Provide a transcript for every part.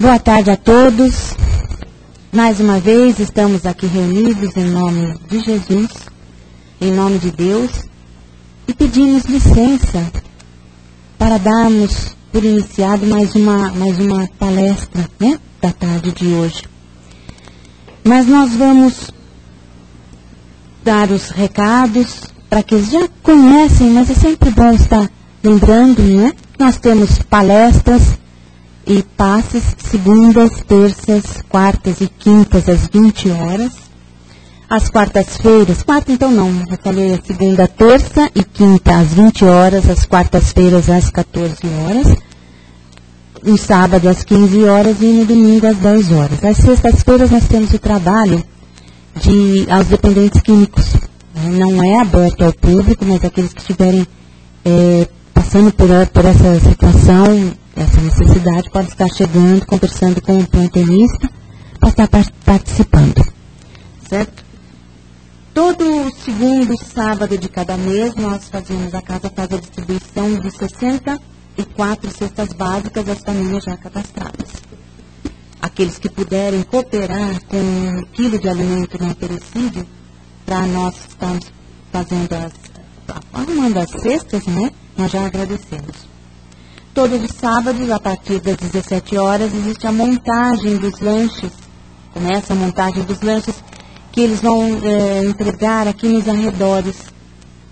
Boa tarde a todos. Mais uma vez estamos aqui reunidos em nome de Jesus, em nome de Deus, e pedimos licença para darmos por iniciado mais uma palestra, né, da tarde de hoje. Mas nós vamos dar os recados para que eles já conhecem, mas é sempre bom estar lembrando, né? Nós temos palestras e passes segundas, terças, quartas e quintas às 20 horas. Às quartas-feiras, quarta então não, eu falei a segunda, terça e quinta às 20 horas, às quartas-feiras às 14 horas, no sábado às 15 horas e no domingo às 10 horas. Às sextas-feiras nós temos o trabalho aos dependentes químicos. Não é aberto ao público, mas aqueles que estiverem passando por essa situação, essa necessidade, pode estar chegando, conversando com o plantonista, para estar participando. Certo? Todo segundo sábado de cada mês, a casa faz a distribuição de 64 cestas básicas às famílias já cadastradas. Aqueles que puderem cooperar com 1 quilo de alimento não perecível, para nós estarmos arrumando as cestas, né? Nós já agradecemos. Todos os sábados, a partir das 17 horas, existe a montagem dos lanches. Começa a montagem dos lanches que eles vão entregar aqui nos arredores.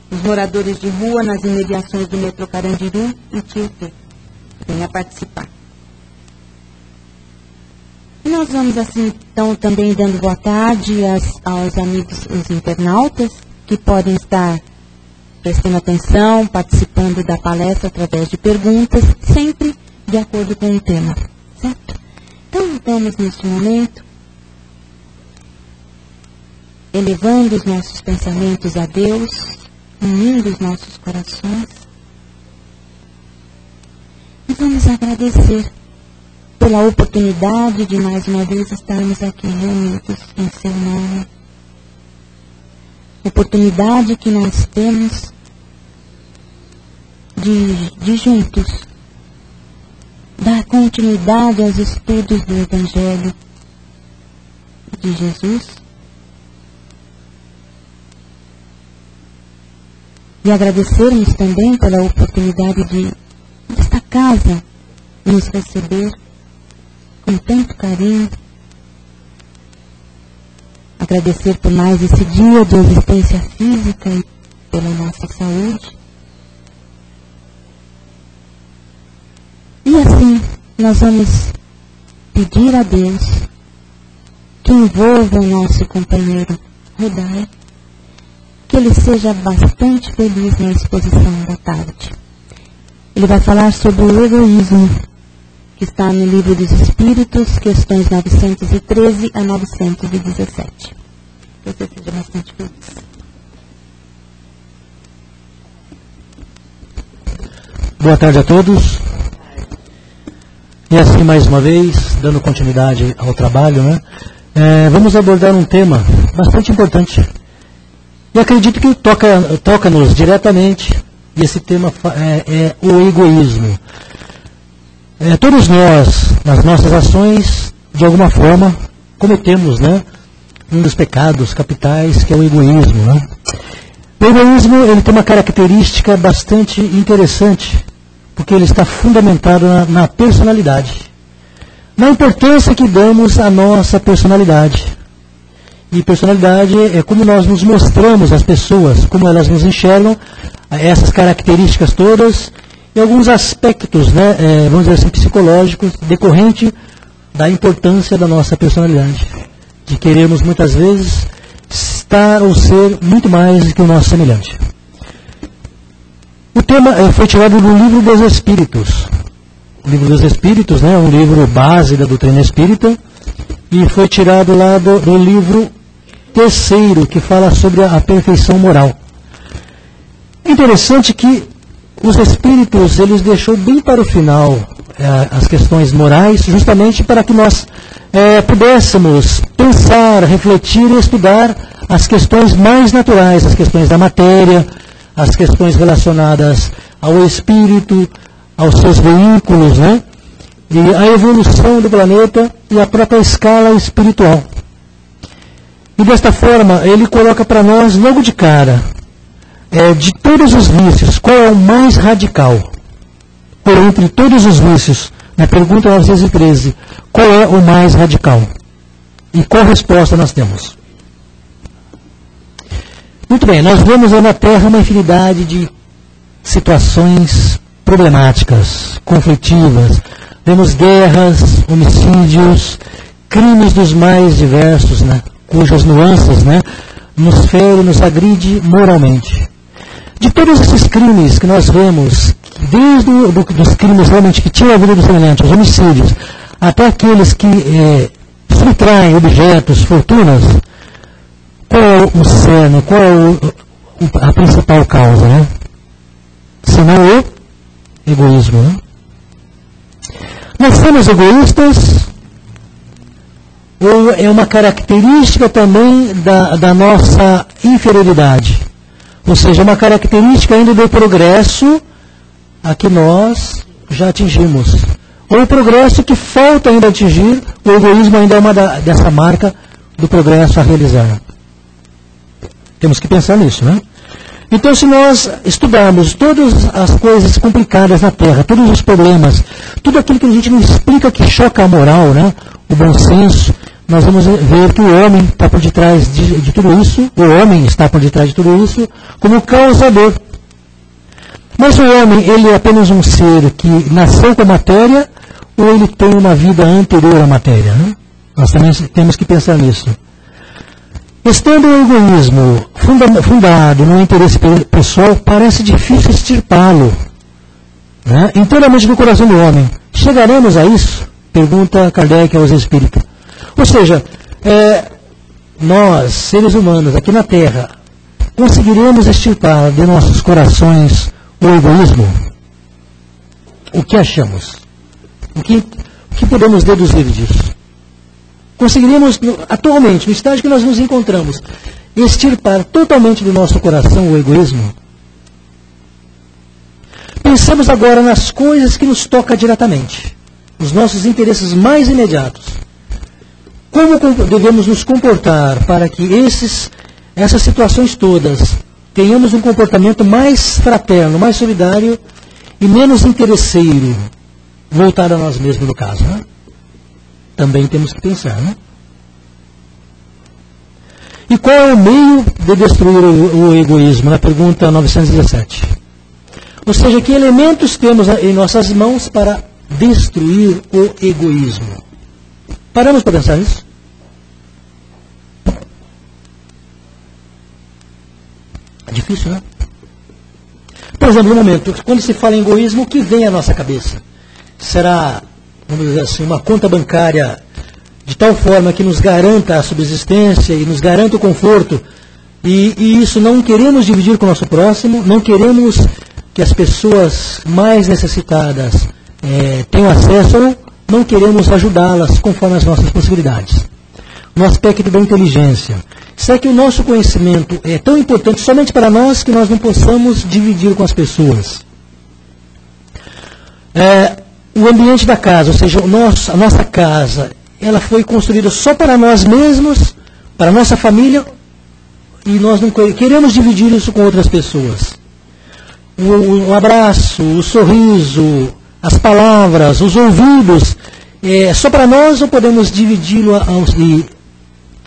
Os moradores de rua, nas imediações do metrô Carandiru e Tietê. Venha participar. E nós vamos, assim, então, também dando boa tarde aos amigos, os internautas, que podem estar prestando atenção, participando da palestra através de perguntas, sempre de acordo com o tema, certo? Então, vamos neste momento, elevando os nossos pensamentos a Deus, unindo os nossos corações, e vamos agradecer pela oportunidade de mais uma vez estarmos aqui reunidos em seu nome. Oportunidade que nós temos de juntos dar continuidade aos estudos do Evangelho de Jesus e agradecermos também pela oportunidade de esta casa nos receber com tanto carinho. Agradecer por mais esse dia de existência física e pela nossa saúde. E assim, nós vamos pedir a Deus que envolva o nosso companheiro Rodai, que ele seja bastante feliz na exposição da tarde. Ele vai falar sobre o egoísmo, que está no Livro dos Espíritos, questões 913 a 917. Que você seja bastante feliz. Boa tarde a todos. E assim, mais uma vez, dando continuidade ao trabalho, né? Vamos abordar um tema bastante importante. E acredito que toca-nos diretamente, e esse tema é o egoísmo. Todos nós, nas nossas ações, de alguma forma, cometemos, né, um dos pecados capitais, que é o egoísmo, né? O egoísmo, ele tem uma característica bastante interessante, porque ele está fundamentado na personalidade, na importância que damos à nossa personalidade. E personalidade é como nós nos mostramos às pessoas, como elas nos enxergam, essas características todas, e alguns aspectos, né, vamos dizer assim, psicológicos, decorrente da importância da nossa personalidade. De querermos, muitas vezes, estar ou ser muito mais do que o nosso semelhante. O tema foi tirado do Livro dos Espíritos. O Livro dos Espíritos, né, é um livro base da doutrina espírita, e foi tirado lá do livro terceiro, que fala sobre a perfeição moral. É interessante que os Espíritos, eles deixou bem para o final as questões morais, justamente para que nós pudéssemos pensar, refletir e estudar as questões mais naturais, as questões da matéria, as questões relacionadas ao espírito, aos seus veículos, né? e a evolução do planeta e a própria escala espiritual. E desta forma, ele coloca para nós, logo de cara, de todos os vícios, qual é o mais radical? Por entre todos os vícios, na pergunta 913, qual é o mais radical? E qual resposta nós temos? Muito bem, nós vemos na Terra uma infinidade de situações problemáticas, conflitivas. Vemos guerras, homicídios, crimes dos mais diversos, né, cujas nuances, né, nos fere, nos agride moralmente. De todos esses crimes que nós vemos, desde dos crimes realmente que tiram a vida dos semelhantes, os homicídios, até aqueles que subtraem objetos, fortunas, qual é o cerne, qual é a principal causa, né? Senão o egoísmo, né? Nós somos egoístas, ou é uma característica também da nossa inferioridade? Ou seja, uma característica ainda do progresso a que nós já atingimos. Ou o progresso que falta ainda atingir, o egoísmo ainda é uma dessa marca do progresso a realizar. Temos que pensar nisso, né? Então, se nós estudarmos todas as coisas complicadas na Terra, todos os problemas, tudo aquilo que a gente não explica que choca a moral, né? O bom senso, nós vamos ver que o homem está por detrás de tudo isso, o homem está por detrás de tudo isso, como causador. Mas o homem, ele é apenas um ser que nasceu com a matéria, ou ele tem uma vida anterior à matéria, né? Nós também temos que pensar nisso. Estando o egoísmo fundado no interesse pessoal, parece difícil extirpá-lo, né, inteiramente do coração do homem. Chegaremos a isso? Pergunta Kardec aos espíritos. Ou seja, nós, seres humanos, aqui na Terra, conseguiremos extirpar de nossos corações o egoísmo? O que achamos? O que podemos deduzir disso? Conseguiríamos, atualmente, no estágio que nós nos encontramos, extirpar totalmente do nosso coração o egoísmo? Pensemos agora nas coisas que nos tocam diretamente, os nossos interesses mais imediatos. Como devemos nos comportar para que essas situações todas tenhamos um comportamento mais fraterno, mais solidário e menos interesseiro, voltado a nós mesmos no caso, né? Também temos que pensar, né? E qual é o meio de destruir o egoísmo? Na pergunta 917. Ou seja, que elementos temos em nossas mãos para destruir o egoísmo? Paramos para pensar nisso? É difícil, né? Por exemplo, no momento, quando se fala em egoísmo, o que vem à nossa cabeça? Será, vamos dizer assim, uma conta bancária de tal forma que nos garanta a subsistência e nos garanta o conforto, e isso não queremos dividir com o nosso próximo, não queremos que as pessoas mais necessitadas tenham acesso, ou não queremos ajudá-las conforme as nossas possibilidades. No aspecto da inteligência, será que o nosso conhecimento é tão importante somente para nós que nós não possamos dividir com as pessoas? O ambiente da casa, ou seja, a nossa casa, ela foi construída só para nós mesmos, para a nossa família, e nós não queremos dividir isso com outras pessoas. O abraço, o sorriso, as palavras, os ouvidos, só para nós, ou podemos dividi-lo e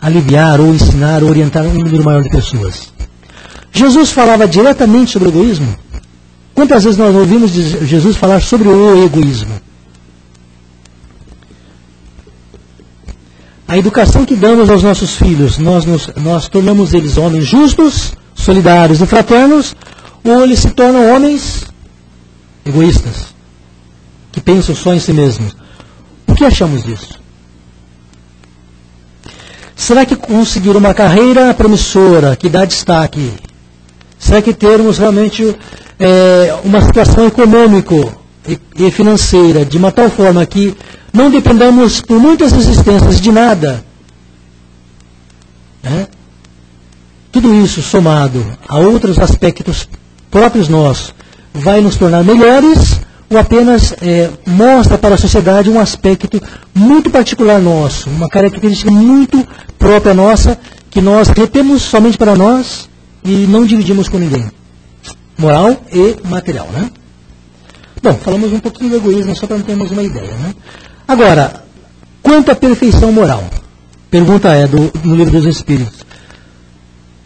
aliviar, ou ensinar, ou orientar um número maior de pessoas? Jesus falava diretamente sobre o egoísmo? Quantas vezes nós ouvimos Jesus falar sobre o egoísmo? A educação que damos aos nossos filhos, nós tornamos eles homens justos, solidários e fraternos, ou eles se tornam homens egoístas, que pensam só em si mesmos? O que achamos disso? Será que conseguir uma carreira promissora, que dá destaque, será que termos realmente uma situação econômica e financeira de uma tal forma que não dependamos por muitas existências de nada, né? Tudo isso somado a outros aspectos próprios nossos vai nos tornar melhores, ou apenas mostra para a sociedade um aspecto muito particular nosso, uma característica muito própria nossa, que nós retemos somente para nós e não dividimos com ninguém. Moral e material, né? Bom, falamos um pouquinho do egoísmo só para termos uma ideia, né? Agora, quanto à perfeição moral? Pergunta no Livro dos Espíritos.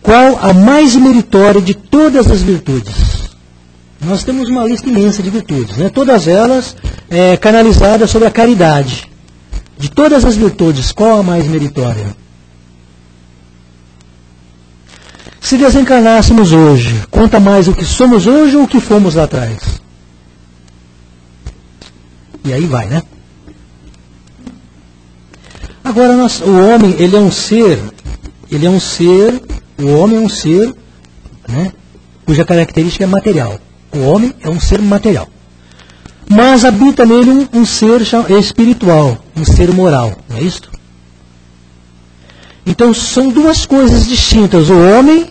Qual a mais meritória de todas as virtudes? Nós temos uma lista imensa de virtudes, né? Todas elas canalizadas sobre a caridade. De todas as virtudes, qual a mais meritória? Se desencarnássemos hoje, conta mais o que somos hoje ou o que fomos lá atrás? E aí vai, né? Agora, o homem, ele é um ser, o homem é um ser, né, cuja característica é material. O homem é um ser material. Mas habita nele um ser espiritual, um ser moral, não é isso? Então, são duas coisas distintas, o homem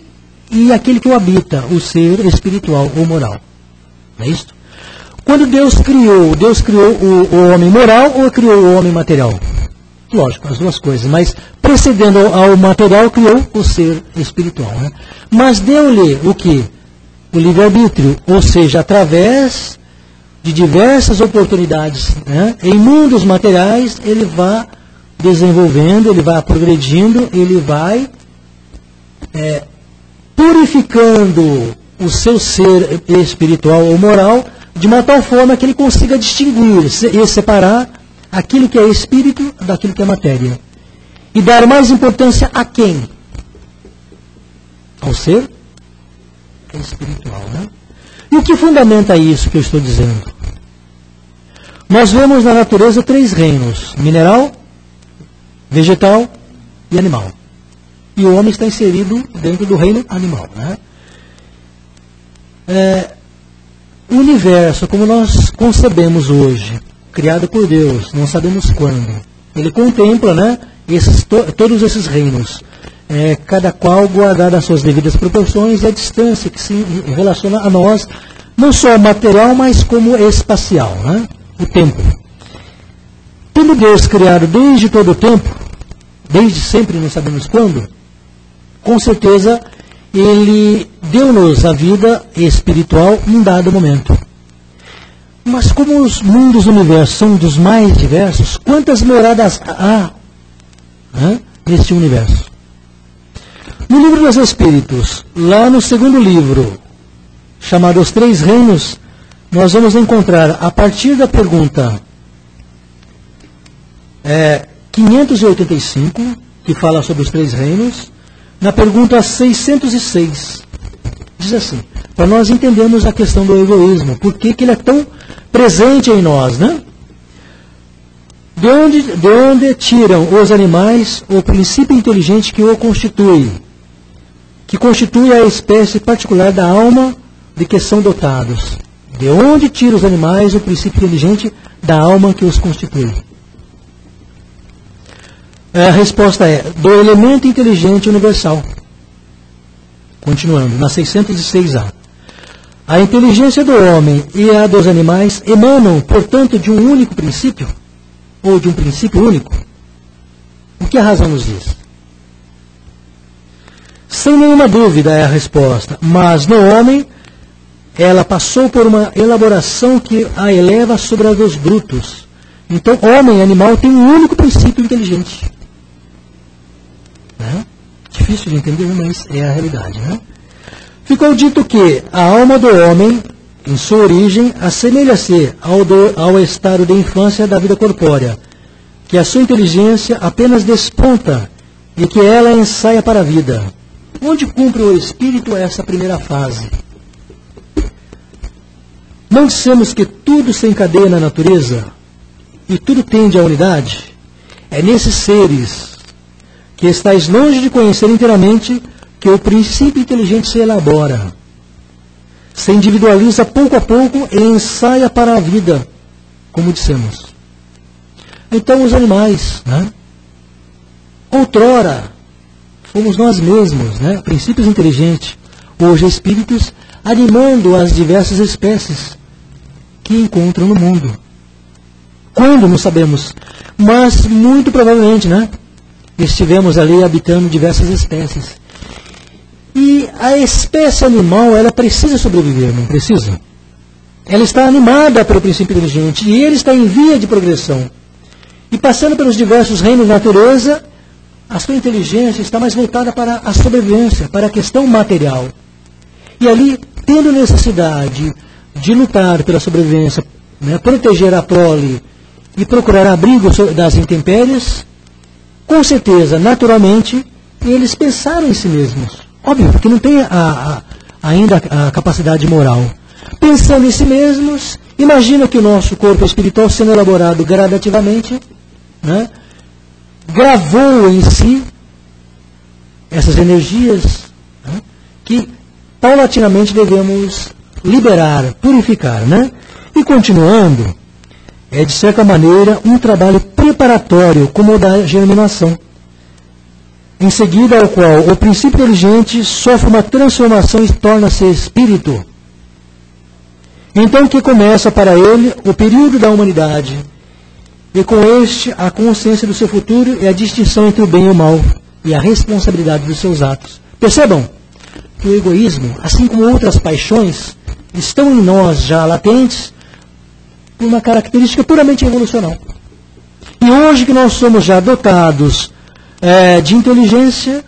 e aquele que o habita, o ser espiritual ou moral. Não é isso? Quando Deus criou o homem moral ou criou o homem material? Lógico, as duas coisas, mas precedendo ao material, criou o ser espiritual. Né? Mas deu-lhe o quê? O livre-arbítrio, ou seja, através de diversas oportunidades, né? Em mundos materiais, ele vai desenvolvendo, ele vai progredindo, ele vai purificando o seu ser espiritual ou moral, de uma tal forma que ele consiga distinguir e separar aquilo que é espírito daquilo que é matéria. E dar mais importância a quem? Ao ser espiritual, né? E o que fundamenta isso que eu estou dizendo? Nós vemos na natureza 3 reinos: mineral, vegetal e animal. E o homem está inserido dentro do reino animal, né? O universo, como nós concebemos hoje, criado por Deus, não sabemos quando, ele contempla, né, todos esses reinos, cada qual guardado as suas devidas proporções e a distância que se relaciona a nós, não só material, mas como espacial, né, o tempo. Tendo Deus criado desde todo o tempo, desde sempre, não sabemos quando, com certeza Ele deu-nos a vida espiritual em um dado momento. Mas como os mundos do universo são dos mais diversos, quantas moradas há, né, neste universo? No Livro dos Espíritos, lá no segundo livro, chamado Os 3 Reinos, nós vamos encontrar, a partir da pergunta 585, que fala sobre os 3 reinos, na pergunta 606, diz assim, para nós entendermos a questão do egoísmo, por que ele é tão presente em nós, né? De onde tiram os animais o princípio inteligente que o constitui, que constitui a espécie particular da alma de que são dotados? De onde tiram os animais o princípio inteligente da alma que os constitui? A resposta é, do elemento inteligente universal. Continuando, na 606A. A inteligência do homem e a dos animais emanam, portanto, de um único princípio? Ou de um princípio único? O que a razão nos diz? Sem nenhuma dúvida é a resposta, mas no homem ela passou por uma elaboração que a eleva sobre a dos brutos. Então, homem e animal têm um único princípio inteligente. Né? Difícil de entender, mas é a realidade, né? Ficou dito que a alma do homem, em sua origem, assemelha-se ao estado de infância da vida corpórea, que a sua inteligência apenas desponta e que ela ensaia para a vida. Onde cumpre o espírito essa primeira fase? Não dissemos que tudo se encadeia na natureza e tudo tende à unidade? É nesses seres que estáis longe de conhecer inteiramente que o princípio inteligente se elabora, se individualiza pouco a pouco e ensaia para a vida, como dissemos. Então os animais, né? Outrora, fomos nós mesmos, né? Princípios inteligentes, hoje espíritos, animando as diversas espécies que encontram no mundo. Quando? Não sabemos. Mas, muito provavelmente, né? Estivemos ali habitando diversas espécies. E a espécie animal, ela precisa sobreviver, não precisa? Ela está animada pelo princípio inteligente e ele está em via de progressão. E passando pelos diversos reinos da natureza, a sua inteligência está mais voltada para a sobrevivência, para a questão material. E ali, tendo necessidade de lutar pela sobrevivência, né, proteger a prole e procurar abrigo das intempéries, com certeza, naturalmente, eles pensaram em si mesmos. Óbvio, porque não tem ainda a capacidade moral. Pensando em si mesmos, imagina que o nosso corpo espiritual, sendo elaborado gradativamente, né, gravou em si essas energias, né, que paulatinamente devemos liberar, purificar. Né? E continuando, é de certa maneira um trabalho preparatório, como o da germinação. Em seguida ao qual o princípio inteligente sofre uma transformação e torna-se espírito. Então que começa para ele o período da humanidade, e com este a consciência do seu futuro e a distinção entre o bem e o mal, e a responsabilidade dos seus atos. Percebam que o egoísmo, assim como outras paixões, estão em nós já latentes por uma característica puramente evolucional. E hoje que nós somos já dotados de inteligência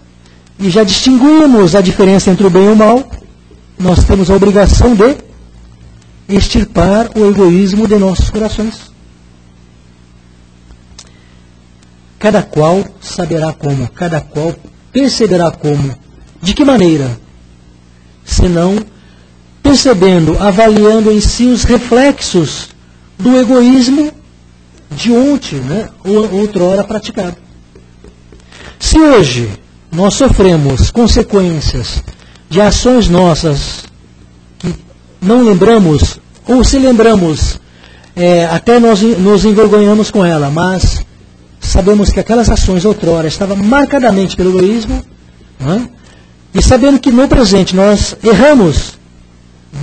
e já distinguimos a diferença entre o bem e o mal, nós temos a obrigação de extirpar o egoísmo de nossos corações. Cada qual saberá como, cada qual perceberá como, de que maneira, senão percebendo, avaliando em si os reflexos do egoísmo de ontem, né, ou outrora praticado. Se hoje nós sofremos consequências de ações nossas que não lembramos, ou se lembramos, até nós nos envergonhamos com ela, mas sabemos que aquelas ações outrora estavam marcadamente pelo egoísmo, né? E sabendo que no presente nós erramos,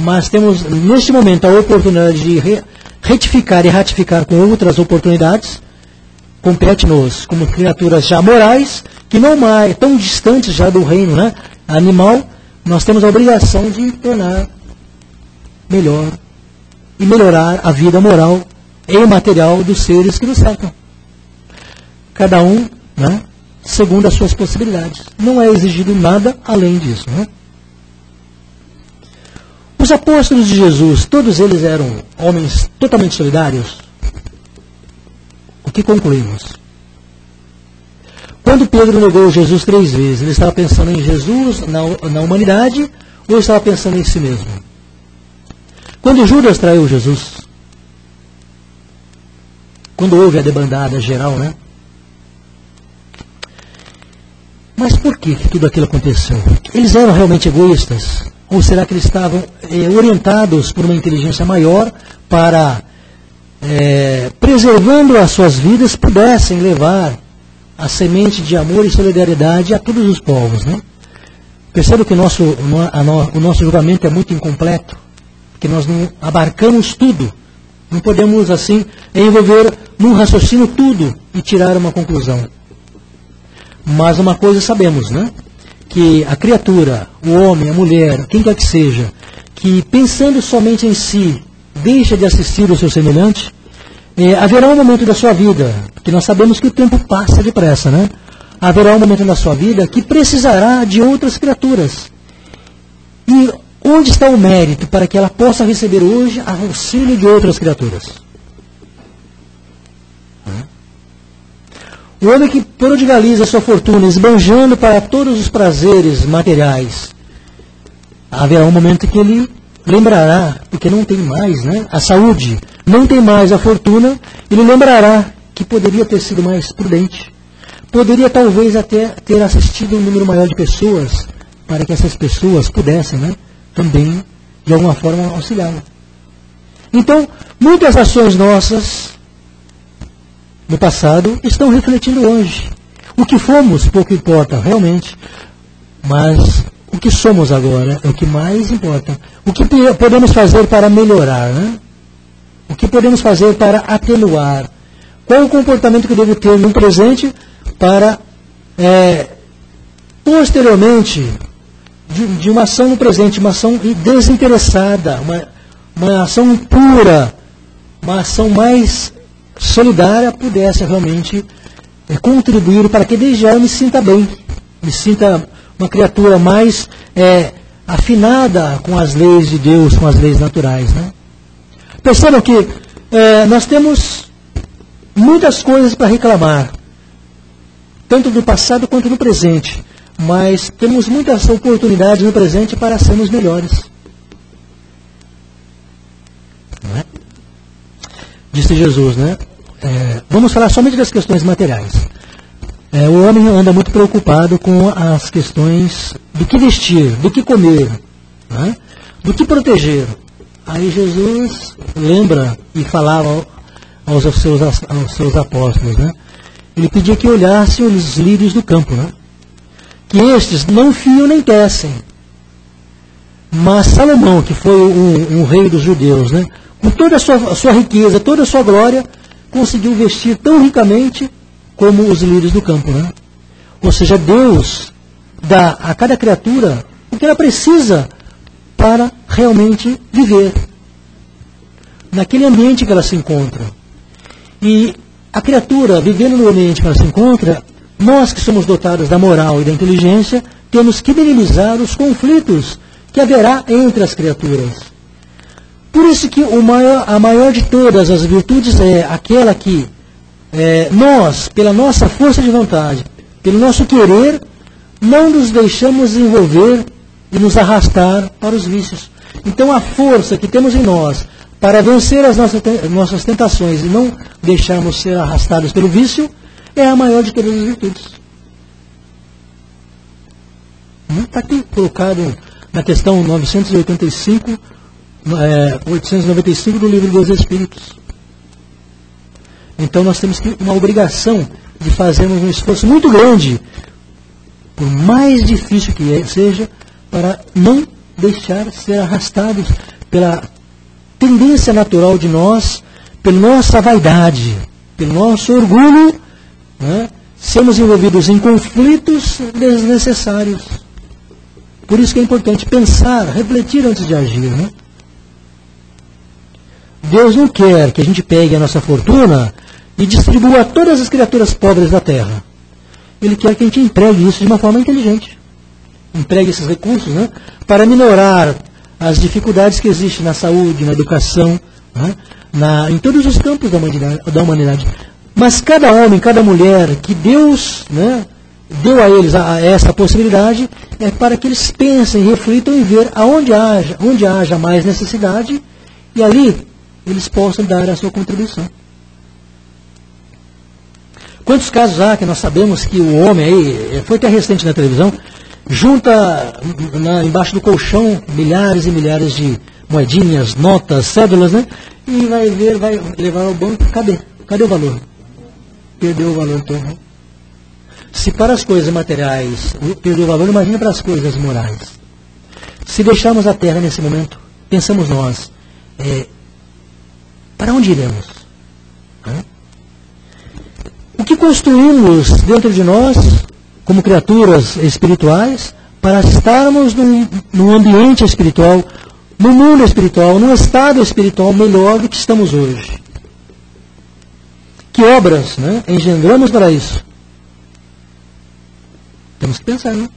mas temos neste momento a oportunidade de retificar e ratificar com outras oportunidades, compete-nos como criaturas já morais, que não mais tão distantes já do reino, né, animal, nós temos a obrigação de tornar melhor e melhorar a vida moral e material dos seres que nos cercam. Cada um, né, segundo as suas possibilidades. Não é exigido nada além disso. Né? Os apóstolos de Jesus, todos eles eram homens totalmente solidários? O que concluímos? Quando Pedro negou Jesus 3 vezes, ele estava pensando em Jesus, na humanidade, ou estava pensando em si mesmo? Quando Judas traiu Jesus, quando houve a debandada geral, né? Mas por que tudo aquilo aconteceu? Eles eram realmente egoístas? Ou será que eles estavam orientados por uma inteligência maior para, preservando as suas vidas, pudessem levar a semente de amor e solidariedade a todos os povos? Né? Perceba que o nosso julgamento é muito incompleto, porque nós não abarcamos tudo. Não podemos, assim, envolver num raciocínio tudo e tirar uma conclusão. Mas uma coisa sabemos, né? Que a criatura, o homem, a mulher, quem quer que seja, que pensando somente em si, deixa de assistir o seu semelhante, haverá um momento da sua vida, que nós sabemos que o tempo passa depressa, né? Haverá um momento da sua vida que precisará de outras criaturas. E onde está o mérito para que ela possa receber hoje auxílio de outras criaturas? O homem que prodigaliza sua fortuna, esbanjando para todos os prazeres materiais, haverá um momento que ele lembrará, porque não tem mais, né, a saúde, não tem mais a fortuna, ele lembrará que poderia ter sido mais prudente, poderia talvez até ter assistido um número maior de pessoas, para que essas pessoas pudessem, né, também, de alguma forma, auxiliá-lo. Então, muitas ações nossas no passado estão refletindo hoje. O que fomos, pouco importa, realmente. Mas o que somos agora é o que mais importa. O que podemos fazer para melhorar, né? que podemos fazer para atenuar? Qual o comportamento que eu devo ter no presente para, posteriormente, de uma ação no presente, uma ação desinteressada, uma ação pura, uma ação mais solidária, pudesse realmente contribuir para que desde já eu me sinta bem, me sinta uma criatura mais afinada com as leis de Deus, com as leis naturais. Né? Percebam que nós temos muitas coisas para reclamar, tanto do passado quanto do presente, mas temos muitas oportunidades no presente para sermos melhores. Não é? Disse Jesus, né? Vamos falar somente das questões materiais. O homem anda muito preocupado com as questões do que vestir, do que comer, né? Do que proteger. Aí Jesus lembra e falava aos seus apóstolos, né? Ele pedia que olhassem os lírios do campo, né? Que estes não fiam nem tecem. Mas Salomão, que foi um rei dos judeus, né? Com toda a sua riqueza, toda a sua glória, conseguiu vestir tão ricamente como os lírios do campo, né? Ou seja, Deus dá a cada criatura o que ela precisa para realmente viver naquele ambiente que ela se encontra. E a criatura, vivendo no ambiente que ela se encontra, nós que somos dotados da moral e da inteligência, temos que minimizar os conflitos que haverá entre as criaturas. Por isso que a maior de todas as virtudes é aquela que nós, pela nossa força de vontade, pelo nosso querer, não nos deixamos envolver e nos arrastar para os vícios. Então a força que temos em nós para vencer as nossas tentações e não deixarmos ser arrastados pelo vício é a maior de todas as virtudes. Está aqui colocado na questão 895 do Livro dos Espíritos. Então nós temos uma obrigação de fazermos um esforço muito grande, por mais difícil que seja, para não deixar ser arrastados pela tendência natural de nós, pela nossa vaidade, pelo nosso orgulho, né? Sermos envolvidos em conflitos desnecessários. Por isso que é importante pensar, refletir antes de agir, né? Deus não quer que a gente pegue a nossa fortuna e distribua a todas as criaturas pobres da terra. Ele quer que a gente empregue isso de uma forma inteligente. Empregue esses recursos, né, para minorar as dificuldades que existem na saúde, na educação, né, em todos os campos da humanidade. Mas cada homem, cada mulher que Deus, né, deu a eles essa possibilidade, é para que eles pensem, reflitam em ver onde haja mais necessidade e ali eles possam dar a sua contribuição. Quantos casos há que nós sabemos que o homem, aí, foi até recente na televisão, junta embaixo do colchão milhares e milhares de moedinhas, notas, cédulas, né? E vai levar ao banco, cadê o valor? Perdeu o valor todo. Né? Se para as coisas materiais perdeu o valor, imagina para as coisas morais. Se deixarmos a terra nesse momento, pensamos nós, para onde iremos? O que construímos dentro de nós, como criaturas espirituais, para estarmos num ambiente espiritual, no mundo espiritual, num estado espiritual melhor do que estamos hoje? Que obras, né, engendramos para isso? Temos que pensar, né?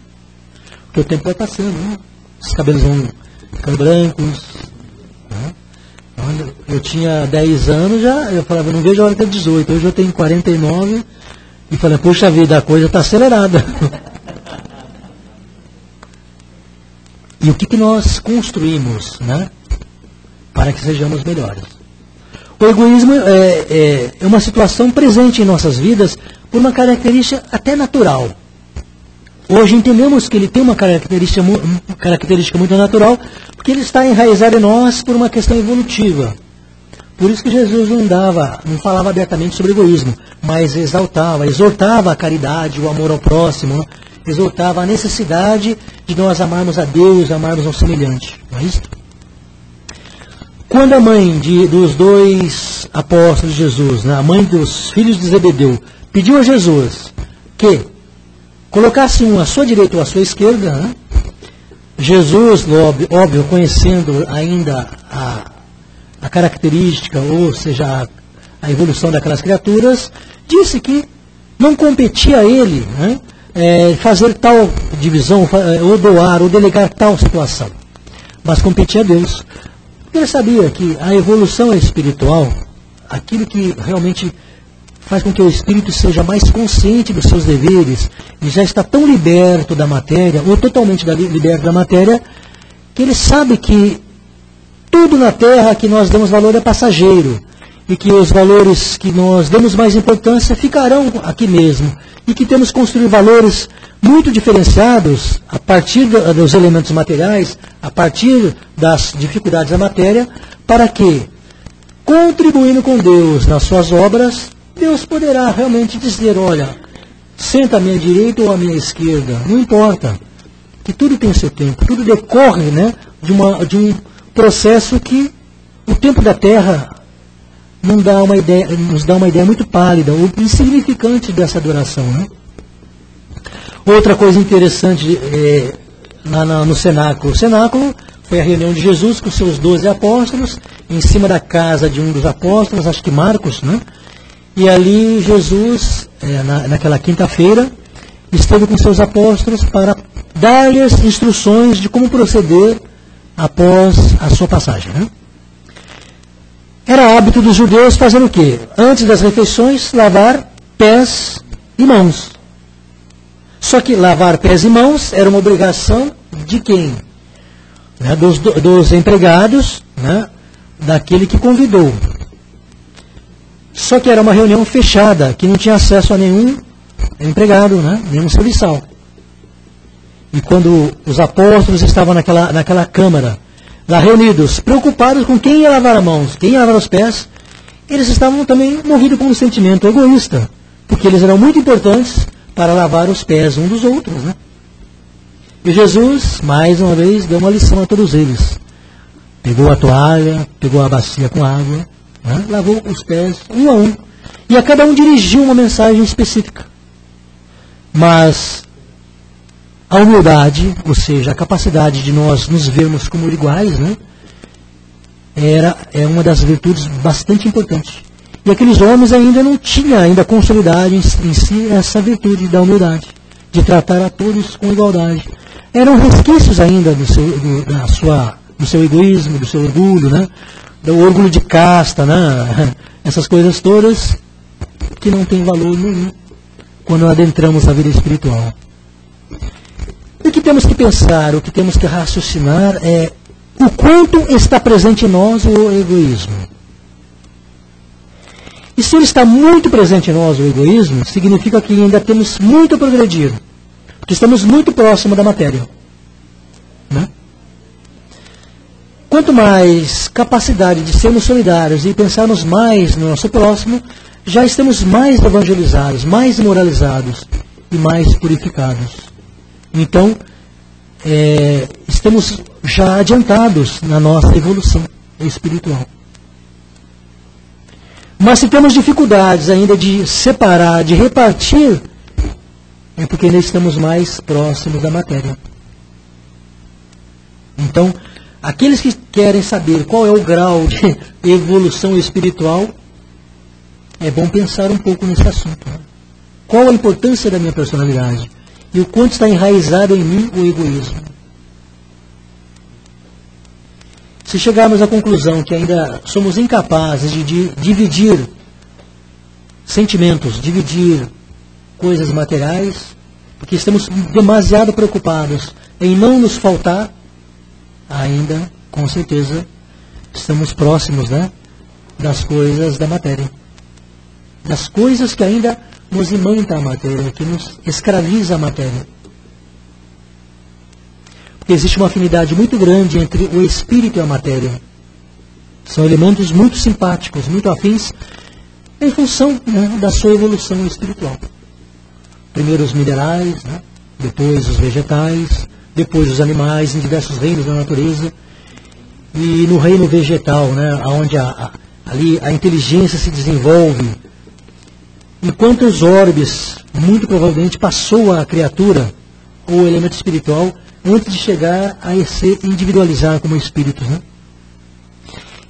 Porque o tempo vai passando, né? Os cabelos vão ficando brancos. Né? Olha, eu tinha 10 anos, eu falava, não vejo a hora de ter 18. Hoje eu tenho 49 e falei, puxa vida, a coisa está acelerada. E o que nós construímos, né, para que sejamos melhores? O egoísmo é uma situação presente em nossas vidas por uma característica até natural. Hoje entendemos que ele tem uma característica muito natural, porque ele está enraizado em nós por uma questão evolutiva. Por isso que Jesus não falava abertamente sobre egoísmo, mas exortava a caridade, o amor ao próximo, né? Exortava a necessidade de nós amarmos a Deus, amarmos ao semelhante. Não é isso? Quando a mãe dos dois apóstolos de Jesus, né, a mãe dos filhos de Zebedeu, pediu a Jesus que colocasse um à sua direita ou à sua esquerda, né, Jesus, óbvio, conhecendo ainda a característica, ou seja, a evolução daquelas criaturas, disse que não competia a ele, né, fazer tal divisão, ou doar, ou delegar tal situação, mas competia a Deus. Ele sabia que a evolução espiritual, aquilo que realmente faz com que o espírito seja mais consciente dos seus deveres, e já está tão liberto da matéria, ou totalmente liberto da matéria, que ele sabe que tudo na Terra que nós damos valor é passageiro, e que os valores que nós damos mais importância ficarão aqui mesmo, e que temos que construir valores muito diferenciados a partir dos elementos materiais, a partir das dificuldades da matéria, para que, contribuindo com Deus nas suas obras, Deus poderá realmente dizer, olha, senta à minha direita ou à minha esquerda, não importa, que tudo tem seu tempo, tudo decorre, né, de um processo que o tempo da Terra nos dá uma ideia muito pálida, ou insignificante dessa adoração, né? Outra coisa interessante no cenáculo. O cenáculo foi a reunião de Jesus com seus 12 apóstolos, em cima da casa de um dos apóstolos, acho que Marcos, né? E ali Jesus, naquela quinta-feira, esteve com seus apóstolos para dar-lhes instruções de como proceder após a sua passagem, né? Era hábito dos judeus fazer o quê? Antes das refeições, lavar pés e mãos. Só que lavar pés e mãos era uma obrigação de quem? Né? Dos empregados, né? Daquele que convidou. Só que era uma reunião fechada, que não tinha acesso a nenhum empregado, né? Nenhum serviçal. E quando os apóstolos estavam naquela câmara, lá reunidos, preocupados com quem ia lavar as mãos, quem ia lavar os pés, eles estavam também movidos por um sentimento egoísta, porque eles eram muito importantes para lavar os pés uns dos outros, né? E Jesus, mais uma vez, deu uma lição a todos eles. Pegou a toalha, pegou a bacia com água, né? Lavou os pés um a um, e a cada um dirigiu uma mensagem específica. Mas a humildade, ou seja, a capacidade de nós nos vermos como iguais, né, é uma das virtudes bastante importantes. E aqueles homens ainda não tinham consolidado em si essa virtude da humildade, de tratar a todos com igualdade. Eram resquícios ainda do seu egoísmo, do seu orgulho, né, do orgulho de casta, né, essas coisas todas que não têm valor nenhum quando adentramos a vida espiritual. O que temos que pensar, o que temos que raciocinar é o quanto está presente em nós o egoísmo. E se ele está muito presente em nós o egoísmo, significa que ainda temos muito a progredir, porque estamos muito próximos da matéria, né? Quanto mais capacidade de sermos solidários e pensarmos mais no nosso próximo, já estamos mais evangelizados, mais moralizados e mais purificados. Então, estamos já adiantados na nossa evolução espiritual. Mas se temos dificuldades ainda de separar, de repartir, é porque ainda estamos mais próximos da matéria. Então, aqueles que querem saber qual é o grau de evolução espiritual, é bom pensar um pouco nesse assunto, né? Qual a importância da minha personalidade? E o quanto está enraizado em mim o egoísmo. Se chegarmos à conclusão que ainda somos incapazes de dividir sentimentos, dividir coisas materiais, porque estamos demasiado preocupados em não nos faltar, ainda, com certeza, estamos próximos, né, das coisas da matéria. Das coisas que ainda nos imanta a matéria, que nos escraviza a matéria. Porque existe uma afinidade muito grande entre o espírito e a matéria. São elementos muito simpáticos, muito afins, em função, né, da sua evolução espiritual. Primeiro os minerais, né, depois os vegetais, depois os animais em diversos reinos da natureza. e no reino vegetal, né, onde ali a inteligência se desenvolve, enquanto os orbes, muito provavelmente, passou a criatura, ou o elemento espiritual, antes de chegar a ser individualizado como espíritos, né?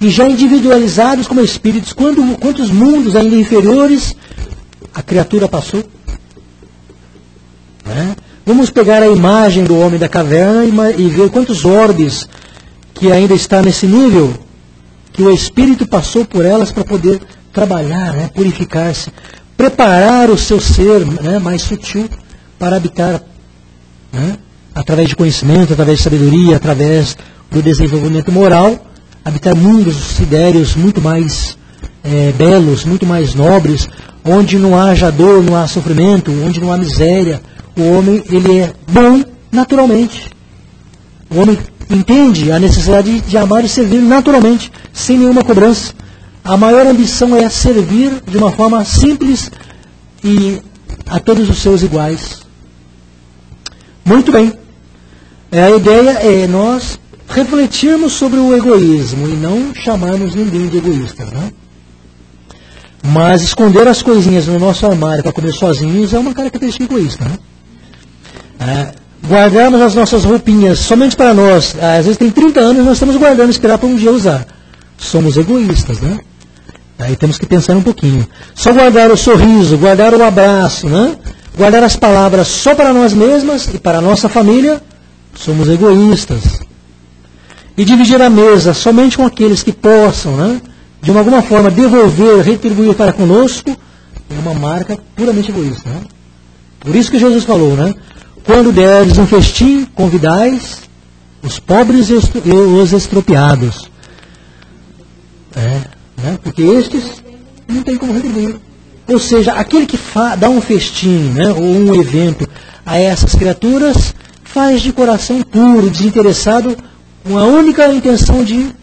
E já individualizados como espíritos, quantos mundos ainda inferiores a criatura passou? Né? Vamos pegar a imagem do homem da caverna e ver quantos orbes que ainda está nesse nível, que o espírito passou por elas para poder trabalhar, né? Purificar-se, preparar o seu ser, né, mais sutil para habitar, né? Através de conhecimento, através de sabedoria, através do desenvolvimento moral, habitar mundos sidéreos muito mais belos, muito mais nobres, onde não haja dor, não há sofrimento, onde não há miséria. O homem, ele é bom naturalmente. O homem entende a necessidade de amar e servir naturalmente, sem nenhuma cobrança. A maior ambição é servir de uma forma simples e a todos os seus iguais. Muito bem. A ideia é nós refletirmos sobre o egoísmo e não chamarmos ninguém de egoísta, né? Mas esconder as coisinhas no nosso armário para comer sozinhos é uma característica egoísta, né? Guardarmos as nossas roupinhas somente para nós, às vezes tem 30 anos e nós estamos guardando, esperar para um dia usar. Somos egoístas, né? Aí temos que pensar um pouquinho. Só guardar o sorriso, guardar o abraço, né? Guardar as palavras só para nós mesmas e para a nossa família, somos egoístas. E dividir a mesa somente com aqueles que possam, né, de alguma forma devolver, retribuir para conosco, é uma marca puramente egoísta. Né? Por isso que Jesus falou, né? Quando deres um festim, convidais os pobres e os estropiados. Né? Porque estes não tem como retribuir. Ou seja, aquele que dá um festim, né, ou um evento a essas criaturas, faz de coração puro, desinteressado, com a única intenção de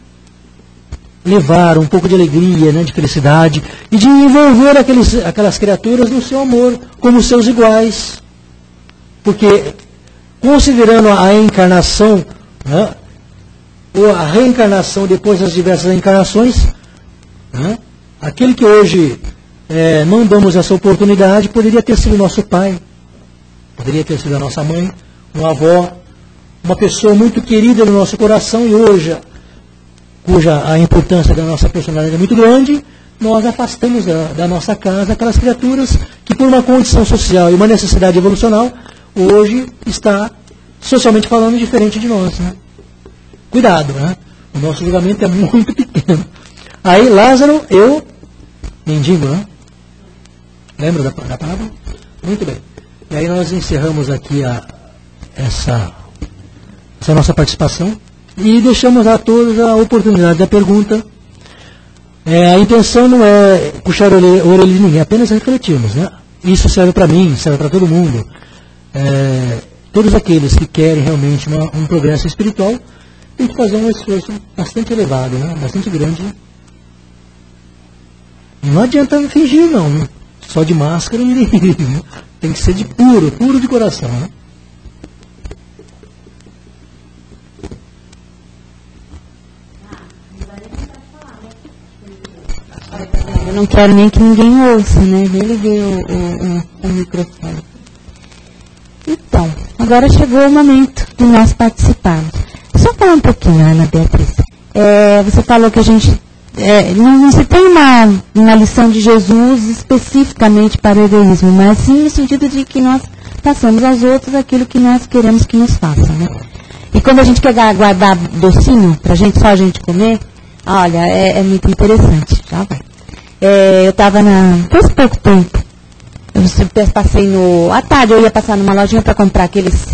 levar um pouco de alegria, né, de felicidade, e de envolver aquelas criaturas no seu amor, como seus iguais. Porque, considerando a encarnação, né, ou a reencarnação depois das diversas encarnações, né, aquele que hoje não damos essa oportunidade poderia ter sido nosso pai, poderia ter sido a nossa mãe, uma avó, uma pessoa muito querida no nosso coração e hoje, cuja a importância da nossa personalidade é muito grande, nós afastamos da nossa casa aquelas criaturas que por uma condição social e uma necessidade evolucional, hoje está, socialmente falando, diferente de nós. Né? Cuidado, né? O nosso julgamento é muito pequeno. Aí Lázaro, eu, mendigo, né? Lembra da palavra? Muito bem. E aí nós encerramos aqui essa nossa participação e deixamos a todos a oportunidade da pergunta. A intenção não é puxar a orelha de ninguém, apenas refletirmos. Né? Isso serve para mim, serve para todo mundo. Todos aqueles que querem realmente um progresso espiritual têm que fazer um esforço bastante elevado, né? Bastante grande. Não adianta fingir, não. Né? Só de máscara ninguém vive. Né? Tem que ser de puro de coração. Né? Eu não quero nem que ninguém ouça, né? Eu liguei o microfone. Então, agora chegou o momento de nós participarmos. Só falar um pouquinho, Ana Beatriz. Você falou que a gente não se tem uma lição de Jesus especificamente para o egoísmo, mas sim no sentido de que nós passamos aos outros aquilo que nós queremos que nos façam, né? E quando a gente quer guardar docinho pra gente, só a gente comer, olha, é muito interessante. Já vai. Eu estava faz pouco tempo, eu passei à tarde eu ia passar numa lojinha para comprar aqueles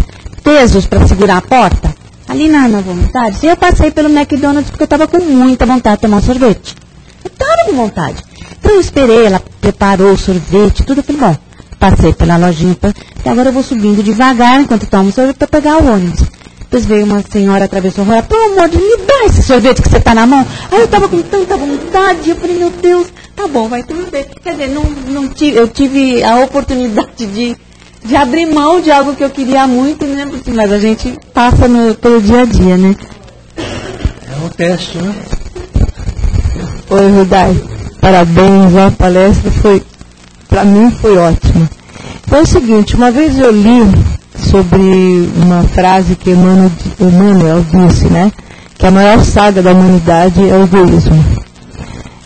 pesos para segurar a porta, ali na vontade, e eu passei pelo McDonald's porque eu estava com muita vontade de tomar um sorvete. Eu estava com vontade. Então eu esperei, ela preparou o sorvete, tudo, eu falei, bom, passei pela lojinha, e agora eu vou subindo devagar enquanto tomo sorvete para pegar o ônibus. Depois veio uma senhora, atravessou a rua, pelo amor de Deus, me dá esse sorvete que você está na mão. Aí eu estava com tanta vontade, eu falei, meu Deus, tá bom, vai tudo bem. Quer dizer, eu tive a oportunidade de abrir mão de algo que eu queria muito, né? Mas a gente passa pelo dia a dia, né? teste, né? Oi, Rudai. Parabéns, a palestra para mim foi ótima. Foi o seguinte, uma vez eu li sobre uma frase que Emmanuel disse, né? Que a maior saga da humanidade é o egoísmo.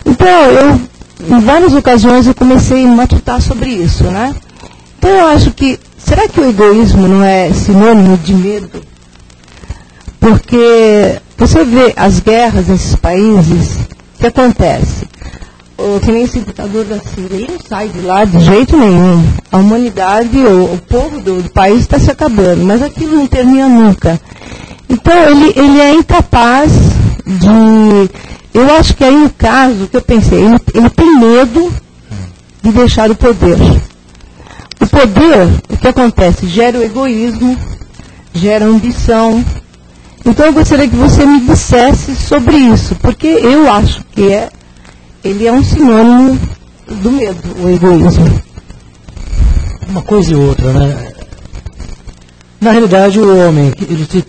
Então, em várias ocasiões eu comecei a matutar sobre isso, né? Então eu acho que, será que o egoísmo não é sinônimo de medo? Porque você vê as guerras nesses países, o que acontece? Que nem esse ditador da Síria, ele não sai de lá de jeito nenhum. A humanidade, o povo do país está se acabando, mas aquilo não termina nunca. Então ele é incapaz de... Eu acho que aí no caso que eu pensei, ele tem medo de deixar o poder. O poder, o que acontece? Gera o egoísmo, gera ambição. Então eu gostaria que você me dissesse sobre isso, porque eu acho que ele é um sinônimo do medo, o egoísmo. Uma coisa e outra, né? Na realidade, o homem,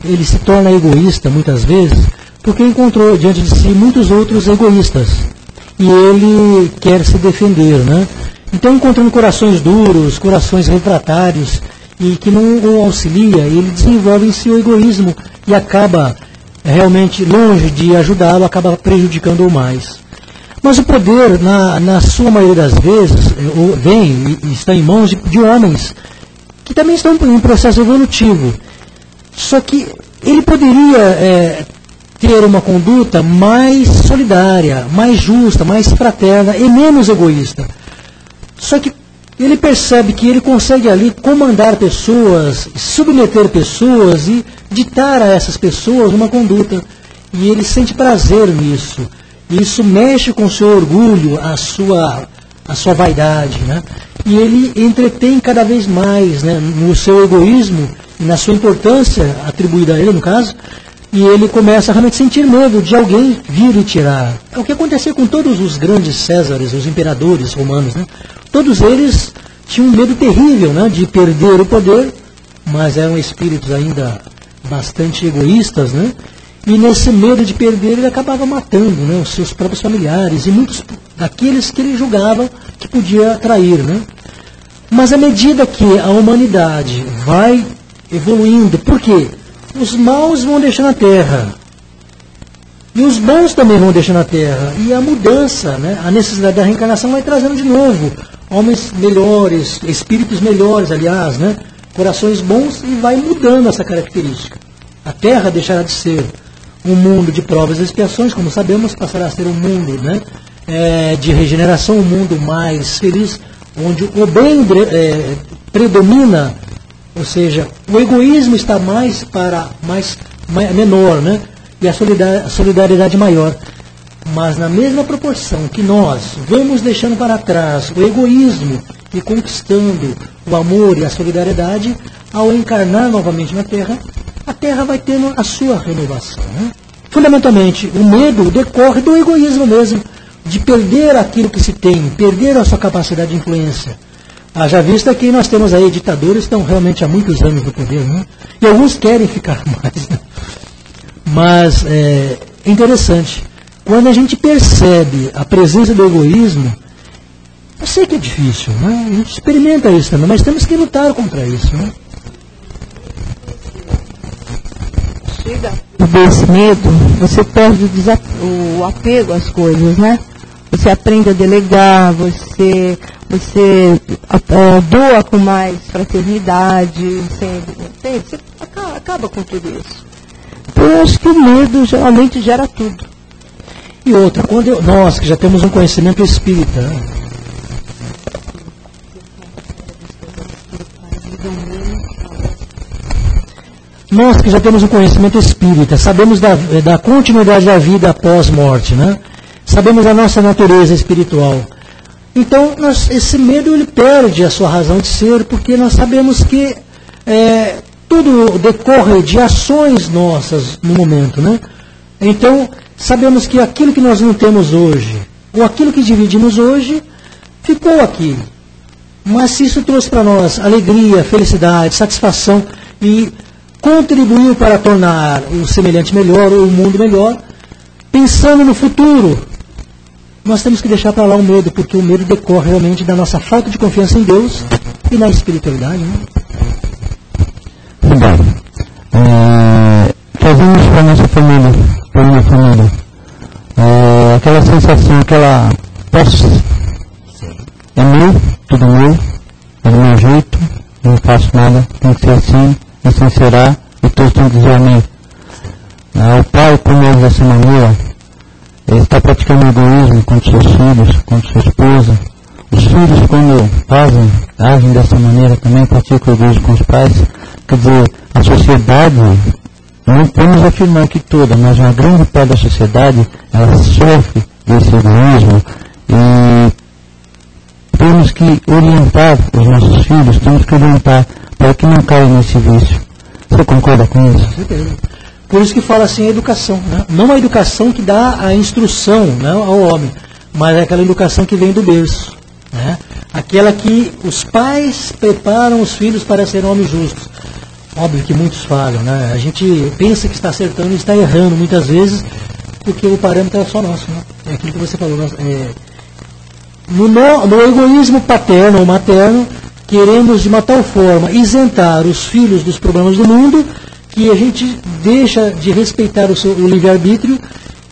ele se torna egoísta muitas vezes porque encontrou diante de si muitos outros egoístas. E ele quer se defender, né? Então, encontrando corações duros, corações refratários, e que não o auxilia, ele desenvolve em si o egoísmo e acaba realmente longe de ajudá-lo, acaba prejudicando-o mais. Mas o poder, na sua maioria das vezes, vem e está em mãos de homens que também estão em processo evolutivo. Só que ele poderia ter uma conduta mais solidária, mais justa, mais fraterna e menos egoísta. Só que ele percebe que ele consegue ali comandar pessoas, submeter pessoas e ditar a essas pessoas uma conduta. E ele sente prazer nisso. Isso mexe com o seu orgulho, a sua vaidade, né? E ele entretém cada vez mais, né, no seu egoísmo e na sua importância atribuída a ele, no caso, e ele começa a realmente sentir medo de alguém vir e tirar. É o que aconteceu com todos os grandes Césares, os imperadores romanos, né? Todos eles tinham um medo terrível, né, de perder o poder, mas eram espíritos ainda bastante egoístas, né? E nesse medo de perder, ele acabava matando, né, os seus próprios familiares e muitos daqueles que ele julgava que podia trair, né? Mas à medida que a humanidade vai evoluindo, por quê? Os maus vão deixando a Terra. E os bons também vão deixando a Terra. E a mudança, né, a necessidade da reencarnação vai trazendo de novo homens melhores, espíritos melhores, aliás, né, corações bons, e vai mudando essa característica. A Terra deixará de ser um mundo de provas e expiações, como sabemos, passará a ser um mundo, né, de regeneração, um mundo mais feliz, onde o bem predomina, ou seja, o egoísmo está menor, né, e a solidariedade maior. Mas na mesma proporção que nós vamos deixando para trás o egoísmo e conquistando o amor e a solidariedade, ao encarnar novamente na Terra, a Terra vai tendo a sua renovação, né? Fundamentalmente, o medo decorre do egoísmo mesmo, de perder aquilo que se tem, perder a sua capacidade de influência. Já vista que nós temos aí ditadores que estão realmente há muitos anos no poder, né? E alguns querem ficar mais, né? Mas é interessante, quando a gente percebe a presença do egoísmo, eu sei que é difícil, né? A gente experimenta isso também, mas temos que lutar contra isso, né? Chega desse medo, você perde o apego às coisas, né? Você aprende a delegar, você doa com mais fraternidade, você acaba com tudo isso. Então eu acho que o medo geralmente gera tudo. E outra, nós que já temos um conhecimento espírita, né? Nós que já temos um conhecimento espírita, sabemos da continuidade da vida após morte, né? Sabemos a nossa natureza espiritual. Então, esse medo ele perde a sua razão de ser, porque nós sabemos que tudo decorre de ações nossas no momento, né? Então, sabemos que aquilo que nós não temos hoje, ou aquilo que dividimos hoje, ficou aqui. Mas se isso trouxe para nós alegria, felicidade, satisfação e contribuiu para tornar o semelhante melhor, ou o mundo melhor, pensando no futuro, nós temos que deixar para lá o medo, porque o medo decorre realmente da nossa falta de confiança em Deus e na espiritualidade, né? Verdade. Fazemos para a nossa família, para a minha família, aquela sensação, aquela posse. É meu, tudo meu, é do meu jeito, não faço nada, tem que ser assim será, e todos têm que dizer amém. O pai, quando age dessa maneira, ele está praticando egoísmo contra seus filhos, contra sua esposa. Os filhos, quando agem dessa maneira, também praticam egoísmo com os pais. Quer dizer, a sociedade, não podemos afirmar que toda, mas uma grande parte da sociedade, ela sofre desse egoísmo, e temos que orientar os nossos filhos, temos que orientar para que não caiam nesse vício. Você concorda com isso? Com certeza. Por isso que fala assim a educação, né? Não a educação que dá a instrução, né, ao homem, mas é aquela educação que vem do berço, né? Aquela que os pais preparam os filhos para serem homens justos. Óbvio que muitos falham, né? A gente pensa que está acertando e está errando muitas vezes, porque o parâmetro é só nosso, né? É aquilo que você falou. No egoísmo paterno ou materno, queremos de uma tal forma isentar os filhos dos problemas do mundo, que a gente deixa de respeitar o livre-arbítrio,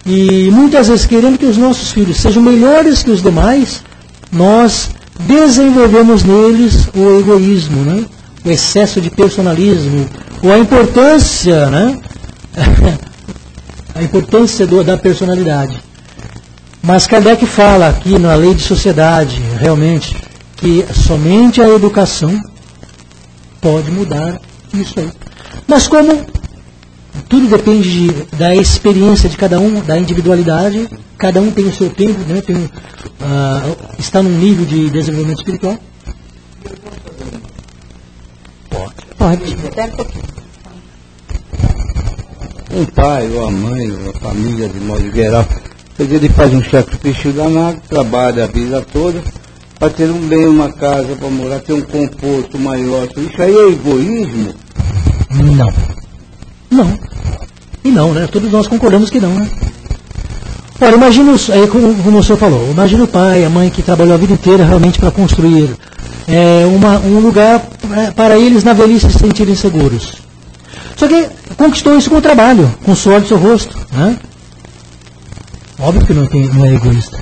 e muitas vezes, querendo que os nossos filhos sejam melhores que os demais, nós desenvolvemos neles o egoísmo, né? O excesso de personalismo, ou a importância, né? A importância da personalidade. Mas Kardec fala aqui na lei de sociedade, realmente, que somente a educação pode mudar isso aí. Mas como tudo depende da experiência de cada um, da individualidade, cada um tem o seu tempo, né? Está num nível de desenvolvimento espiritual. Pode. Espera um pouquinho. Um pai, ou a mãe, ou a família, de modo geral, ele faz um sacrifício danado, trabalha a vida toda, para ter um bem, uma casa para morar, ter um conforto maior. Isso aí é egoísmo? Não. Não. E não, né? Todos nós concordamos que não, né? Olha, imagina, como o senhor falou, imagina o pai, a mãe que trabalhou a vida inteira realmente para construir um lugar para eles na velhice se sentirem seguros. Só que conquistou isso com o trabalho, com o suor do seu rosto, né? Óbvio que não é egoísta.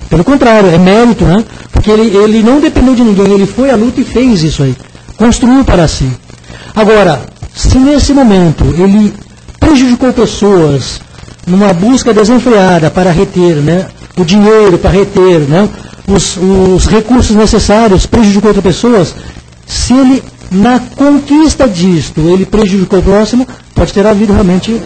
Pelo contrário, é mérito, né? Porque ele não dependeu de ninguém, ele foi à luta e fez isso aí. Construiu para si. Agora, se nesse momento ele prejudicou pessoas numa busca desenfreada para reter, né, o dinheiro, para reter, né, os recursos necessários, prejudicou outras pessoas, se ele, na conquista disto, ele prejudicou o próximo, pode ter havido realmente...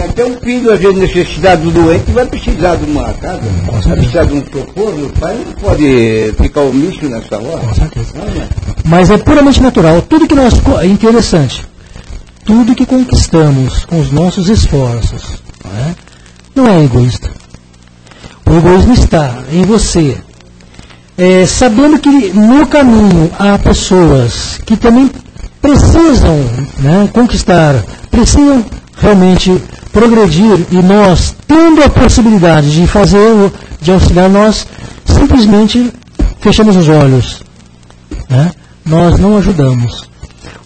Até um filho, às vezes, necessidade do doente, vai precisar de uma casa, vai precisar de um socorro, o pai não pode ficar omisso nessa hora. Com certeza. Mas é puramente natural. Tudo que nós... É interessante. Tudo que conquistamos com os nossos esforços, não é egoísta. O egoísmo está em você, sabendo que no caminho há pessoas que também precisam, né, conquistar, precisam realmente progredir, e nós, tendo a possibilidade de fazer, de auxiliar, nós simplesmente fechamos os olhos, né? Nós não ajudamos.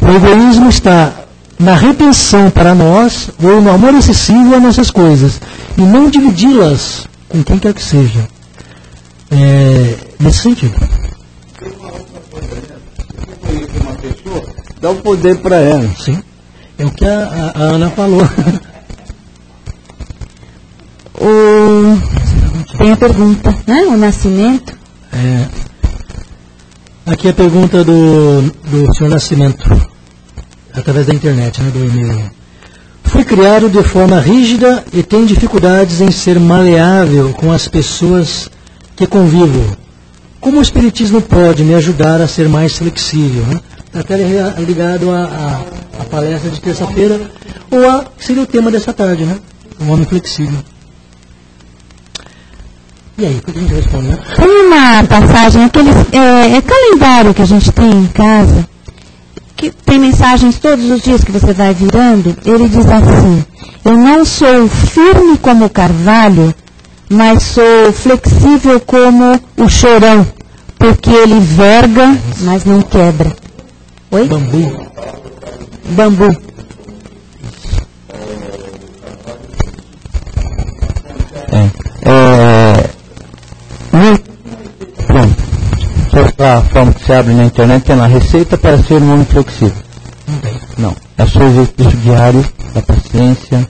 O egoísmo está na retenção para nós, ou no amor excessivo a nossas coisas, e não dividi-las com quem quer que seja. Nesse sentido. Uma pessoa, dá o poder para ela. Sim. É o que a Ana falou. Tem a pergunta, né? O nascimento. Aqui a pergunta do senhor Nascimento, através da internet, né, do e-mail. Fui criado de forma rígida e tenho dificuldades em ser maleável com as pessoas que convivo. Como o Espiritismo pode me ajudar a ser mais flexível? Né? Até ligado à palestra de terça-feira, ou seria o tema dessa tarde, né? O homem flexível. E aí, o que a gente responde, né? Tem uma passagem, aquele calendário que a gente tem em casa, que tem mensagens todos os dias que você vai virando, ele diz assim: eu não sou firme como o carvalho, mas sou flexível como o chorão, porque ele verga, mas não quebra. Oi? Bambu. A forma que se abre na internet tem uma receita para ser um homem flexível. Não. É o seu exercício diário da paciência,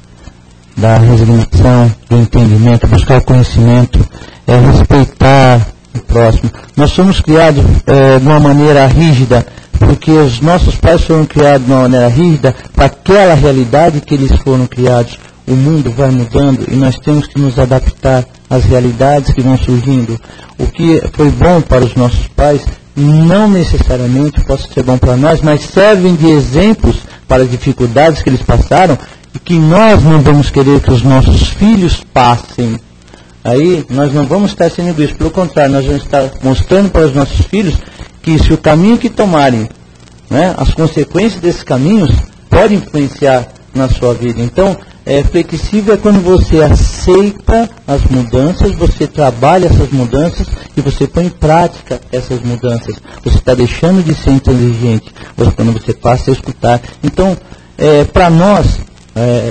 da resignação, do entendimento, buscar conhecimento, respeitar o próximo. Nós somos criados de uma maneira rígida, porque os nossos pais foram criados de uma maneira rígida para aquela realidade que eles foram criados. O mundo vai mudando e nós temos que nos adaptar às realidades que vão surgindo. O que foi bom para os nossos pais não necessariamente pode ser bom para nós, mas servem de exemplos para as dificuldades que eles passaram e que nós não vamos querer que os nossos filhos passem. Aí nós não vamos estar sendo egoístas, pelo contrário, nós vamos estar mostrando para os nossos filhos que se o caminho que tomarem, né, as consequências desses caminhos podem influenciar na sua vida. Então, flexível é quando você aceita as mudanças, você trabalha essas mudanças e você põe em prática essas mudanças. Você está deixando de ser inteligente, quando você passa a escutar. Então, para nós,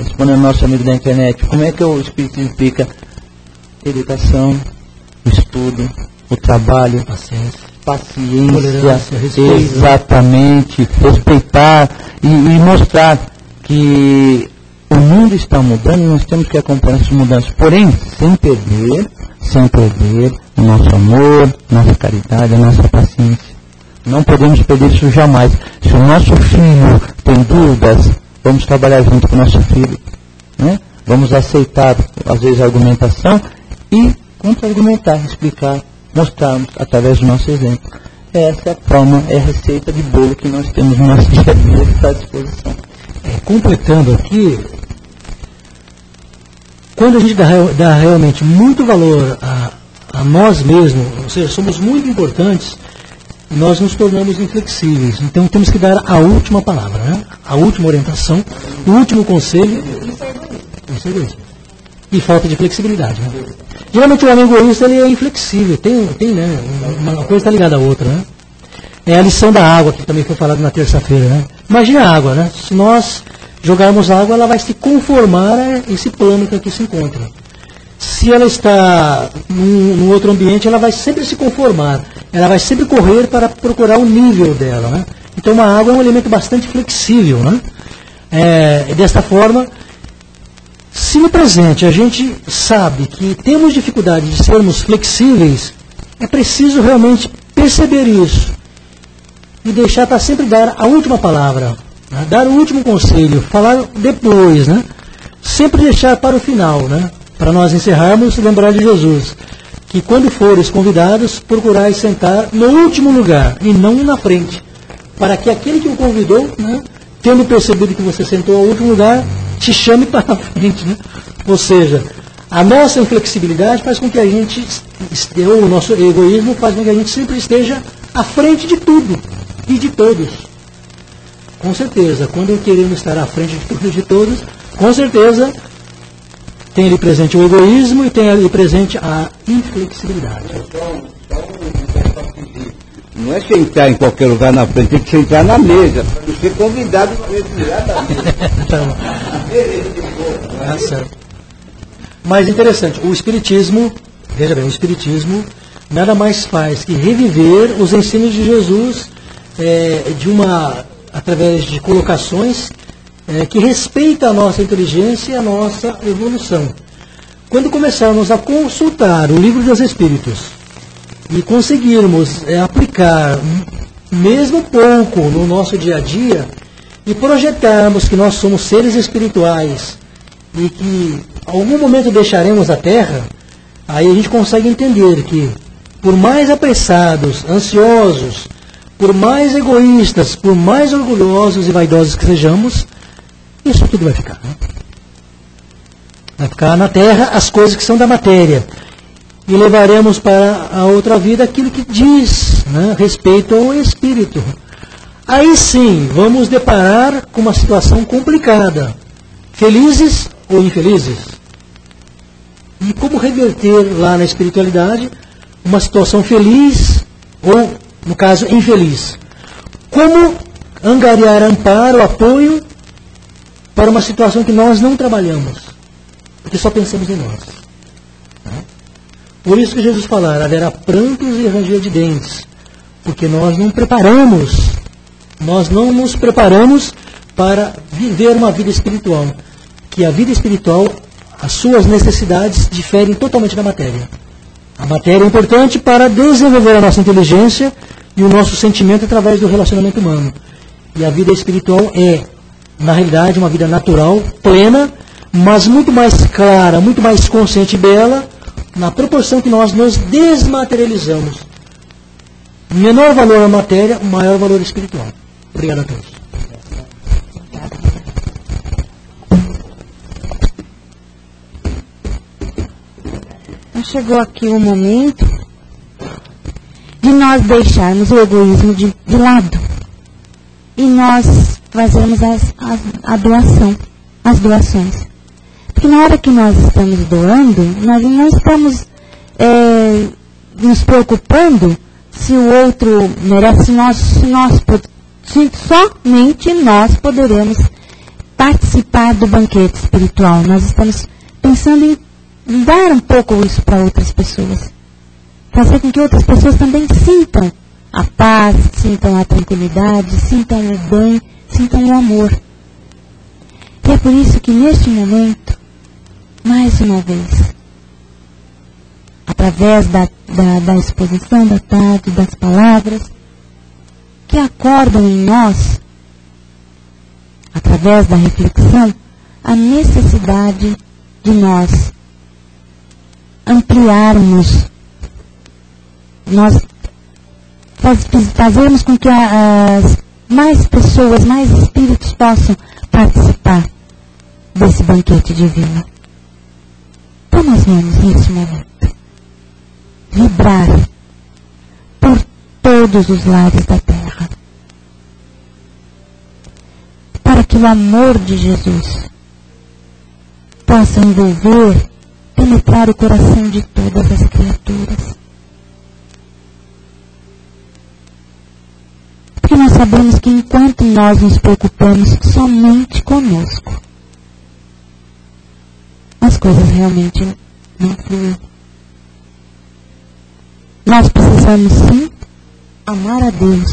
respondendo ao nosso amigo da internet, como é que o Espiritismo implica? Educação, o estudo, o trabalho, paciência, exatamente, respeitar e mostrar que o mundo está mudando e nós temos que acompanhar essas mudanças, porém, sem perder o nosso amor, nossa caridade, a nossa paciência. Não podemos perder isso jamais. Se o nosso filho tem dúvidas, vamos trabalhar junto com o nosso filho, né? Vamos aceitar, às vezes, a argumentação e contra-argumentar, explicar, mostrarmos através do nosso exemplo. Essa é a forma, é a receita de bolo que nós temos no nosso dia a dia que está à disposição. Completando aqui, quando a gente dá realmente muito valor a nós mesmos, ou seja, somos muito importantes, nós nos tornamos inflexíveis. Então temos que dar a última palavra, né? A última orientação, o último conselho. Isso é egoísmo. E falta de flexibilidade. Né? Geralmente o homem egoísta ele é inflexível, tem né? Uma coisa está ligada à outra. Né? É a lição da água, que também foi falado na terça-feira. Né? Imagina a água, né? Se nós jogarmos água, ela vai se conformar a esse plano que aqui se encontra. Se ela está num outro ambiente, ela vai sempre se conformar. Ela vai sempre correr para procurar o nível dela. Né? Então a água é um elemento bastante flexível. Né? Desta forma, se no presente a gente sabe que temos dificuldade de sermos flexíveis, é preciso realmente perceber isso. E deixar para sempre dar a última palavra, né? Dar o último conselho, falar depois, né? Sempre deixar para o final, né? Para nós encerrarmos, lembrar de Jesus, que quando fores convidados, procurais sentar no último lugar e não na frente, para que aquele que o convidou, né, tendo percebido que você sentou ao último lugar, te chame para a frente, né? Ou seja, a nossa inflexibilidade faz com que a gente, ou o nosso egoísmo faz com que a gente sempre esteja à frente de tudo e de todos. Com certeza, quando queremos estar à frente de tudo e de todos, com certeza tem ali presente o egoísmo e tem ali presente a inflexibilidade. Não é sentar em qualquer lugar na frente, tem que sentar na mesa, para ser convidado para retirar da mesa. Mas interessante, o Espiritismo, veja bem, o Espiritismo nada mais faz que reviver os ensinos de Jesus através de colocações que respeitam a nossa inteligência e a nossa evolução. Quando começarmos a consultar o Livro dos Espíritos e conseguirmos aplicar mesmo pouco no nosso dia a dia e projetarmos que nós somos seres espirituais e que algum momento deixaremos a Terra, aí a gente consegue entender que por mais apressados, ansiosos, por mais egoístas, por mais orgulhosos e vaidosos que sejamos, isso tudo vai ficar. Né? Vai ficar na Terra as coisas que são da matéria. E levaremos para a outra vida aquilo que diz, né, respeito ao Espírito. Aí sim, vamos deparar com uma situação complicada. Felizes ou infelizes? E como reverter lá na espiritualidade uma situação feliz ou, no caso, infeliz? Como angariar amparo, apoio para uma situação que nós não trabalhamos, porque só pensamos em nós. Por isso que Jesus falar, haverá prantos e ranger de dentes, porque nós não nos preparamos para viver uma vida espiritual, que a vida espiritual, as suas necessidades diferem totalmente da matéria. A matéria é importante para desenvolver a nossa inteligência e o nosso sentimento através do relacionamento humano. E a vida espiritual é, na realidade, uma vida natural, plena, mas muito mais clara, muito mais consciente e bela, na proporção que nós nos desmaterializamos. Menor valor à matéria, maior valor espiritual. Obrigado a todos. Chegou aqui o momento de nós deixarmos o egoísmo de lado e nós fazermos a doação, as doações. Porque na hora que nós estamos doando, nós não estamos nos preocupando se o outro merece, se somente nós poderemos participar do banquete espiritual. Nós estamos pensando em dar um pouco isso para outras pessoas. Fazer com que outras pessoas também sintam a paz, sintam a tranquilidade, sintam o bem, sintam o amor. E é por isso que neste momento, mais uma vez, através da exposição da tarde, das palavras, que acordam em nós, através da reflexão, a necessidade de nós ampliarmos, nós fazermos com que as mais pessoas, mais espíritos possam participar desse banquete divino. Então nós vamos, nesse momento, vibrar por todos os lares da Terra, para que o amor de Jesus possa envolver, penetrar o coração de todas as criaturas. Porque nós sabemos que enquanto nós nos preocupamos somente conosco, as coisas realmente não fluem. Nós precisamos sim amar a Deus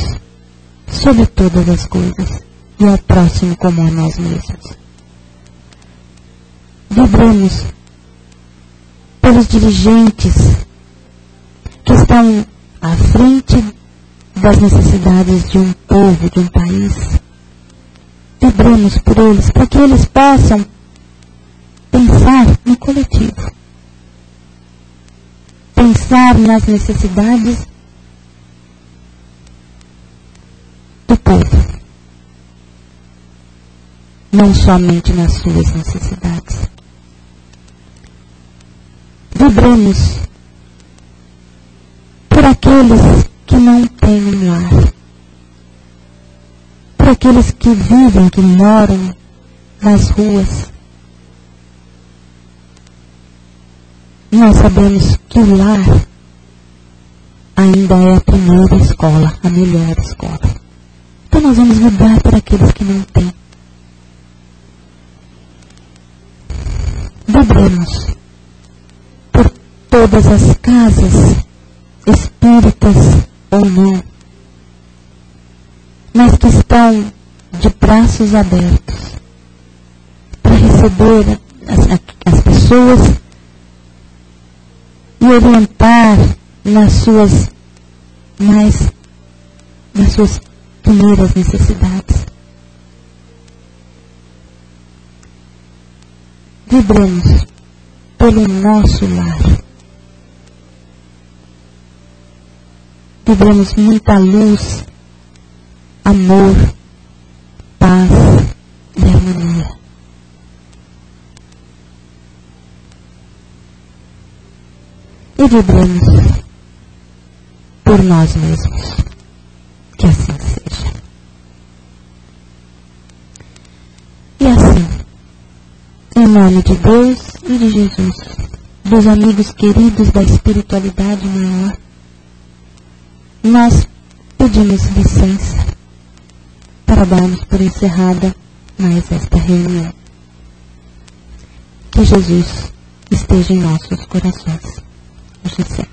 sobre todas as coisas e ao próximo como a nós mesmos. Vibramos pelos dirigentes que estão à frente das necessidades de um povo, de um país. Vibramos por eles, para que eles possam pensar no coletivo. Pensar nas necessidades do povo. Não somente nas suas necessidades. Vibremos por aqueles que não têm um lar, por aqueles que vivem, que moram nas ruas. Nós sabemos que o lar ainda é a primeira escola, a melhor escola. Então nós vamos vibrar por aqueles que não têm. Vibremos por todas as casas, espíritas ou não, mas que estão de braços abertos para receber as pessoas e orientar nas suas primeiras necessidades. Vibremos pelo nosso lar. Vibremos muita luz, amor, paz e harmonia. E vibremos por nós mesmos. Que assim seja. Em nome de Deus e de Jesus, dos amigos queridos da espiritualidade maior, nós pedimos licença para darmos por encerrada mais esta reunião. Que Jesus esteja em nossos corações. Hoje